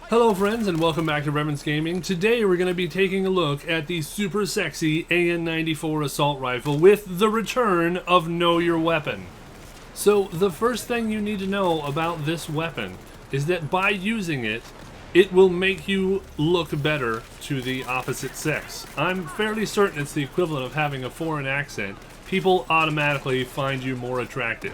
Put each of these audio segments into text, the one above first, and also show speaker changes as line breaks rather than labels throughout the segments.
Hello friends and welcome back to Revan's Gaming. Today we're going to be taking a look at the super sexy AN-94 assault rifle with the return of Know Your Weapon. So the first thing you need to know about this weapon is that by using it, it will make you look better to the opposite sex. I'm fairly certain it's the equivalent of having a foreign accent. People automatically find you more attractive.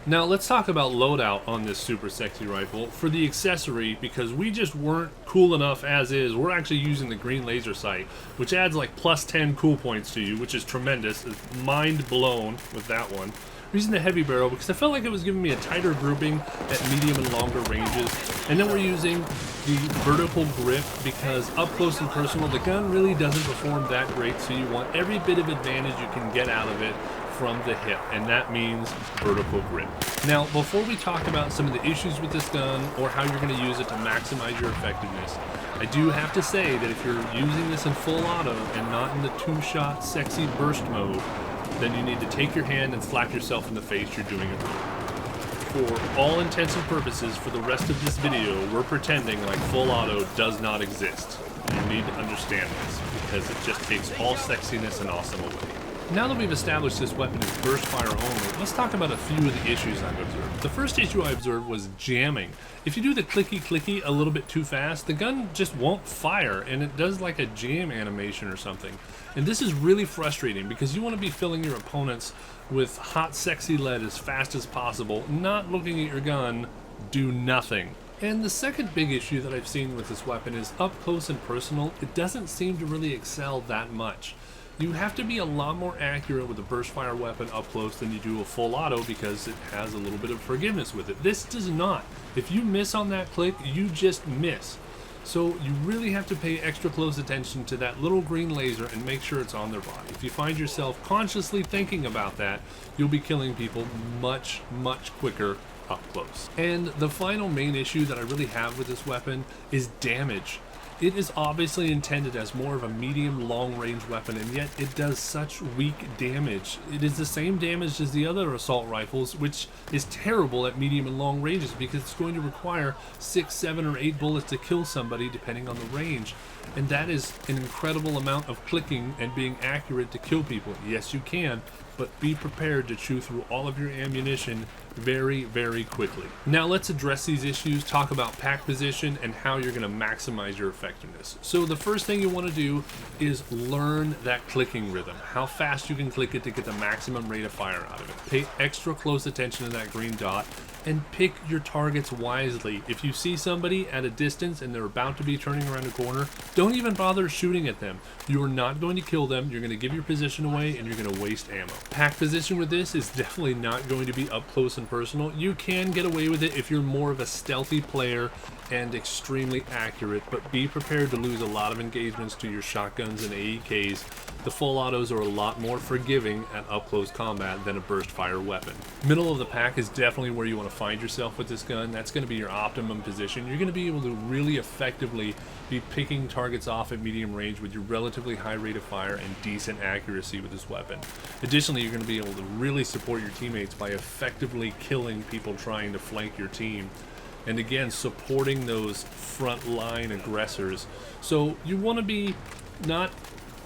Now let's talk about loadout on this super sexy rifle for the accessory, because we just weren't cool enough as is. We're actually using the green laser sight, which adds like plus 10 cool points to you, which is tremendous. It's mind blown with that one. We're using the heavy barrel because I felt like it was giving me a tighter grouping at medium and longer ranges. And then we're using the vertical grip because up close and personal, the gun really doesn't perform that great, so you want every bit of advantage you can get out of it from the hip, and that means vertical grip. Now, before we talk about some of the issues with this gun or how you're going to use it to maximize your effectiveness, I do have to say that if you're using this in full auto and not in the two-shot sexy burst mode, then you need to take your hand and slap yourself in the face. You're doing it wrong. For all intents and purposes, for the rest of this video, we're pretending like full auto does not exist. You need to understand this because it just takes all sexiness and awesome away. Now that we've established this weapon is burst fire only, let's talk about a few of the issues I've observed. The first issue I observed was jamming. If you do the clicky a little bit too fast, the gun just won't fire, and it does like a jam animation or something. And this is really frustrating because you want to be filling your opponents with hot sexy lead as fast as possible, not looking at your gun do nothing. And the second big issue that I've seen with this weapon is up close and personal. It doesn't seem to really excel that much. You have to be a lot more accurate with a burst fire weapon up close than you do a full auto because it has a little bit of forgiveness with it. This does not. If you miss on that click, you just miss. So you really have to pay extra close attention to that little green laser and make sure it's on their body. If you find yourself consciously thinking about that, you'll be killing people much quicker up close. And the final main issue that I really have with this weapon is damage. It is obviously intended as more of a medium long range weapon, and yet it does such weak damage. It is the same damage as the other assault rifles, which is terrible at medium and long ranges because it's going to require 6, 7, or 8 bullets to kill somebody depending on the range. And that is an incredible amount of clicking and being accurate to kill people. Yes, you can, but be prepared to chew through all of your ammunition very quickly. Now let's address these issues, talk about pack position and how you're going to maximize your effectiveness. So the first thing you want to do is learn that clicking rhythm, how fast you can click it to get the maximum rate of fire out of it. Pay extra close attention to that green dot and pick your targets wisely. If you see somebody at a distance and they're about to be turning around a corner, don't even bother shooting at them. You are not going to kill them. You're going to give your position away and you're going to waste ammo. Pack position with this is definitely not going to be up close and personal. You can get away with it if you're more of a stealthy player and extremely accurate, but be prepared to lose a lot of engagements to your shotguns and AEKs. The full autos are a lot more forgiving at up close combat than a burst fire weapon. Middle of the pack is definitely where you want to find yourself with this gun. That's going to be your optimum position. You're going to be able to really effectively be picking targets off at medium range with your relatively high rate of fire and decent accuracy with this weapon. Additionally, you're going to be able to really support your teammates by effectively killing people trying to flank your team. And again, supporting those front line aggressors. So you want to be not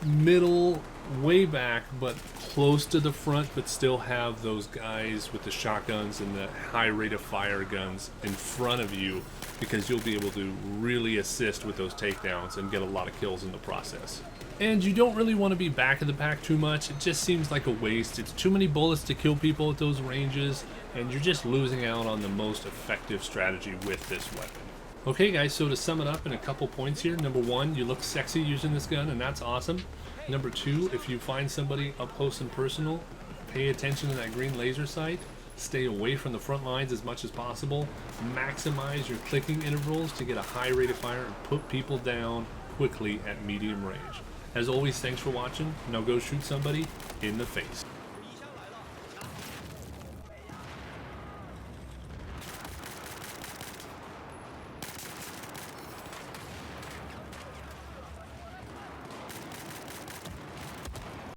middle way back, but close to the front, but still have those guys with the shotguns and the high rate of fire guns in front of you, because you'll be able to really assist with those takedowns and get a lot of kills in the process. And you don't really want to be back of the pack too much. It just seems like a waste. It's too many bullets to kill people at those ranges, and you're just losing out on the most effective strategy with this weapon. Okay guys, so to sum it up in a couple points here. Number one, you look sexy using this gun, and that's awesome. Number two, if you find somebody up close and personal, pay attention to that green laser sight. Stay away from the front lines as much as possible. Maximize your clicking intervals to get a high rate of fire and put people down quickly at medium range. As always, thanks for watching. Now go shoot somebody in the face.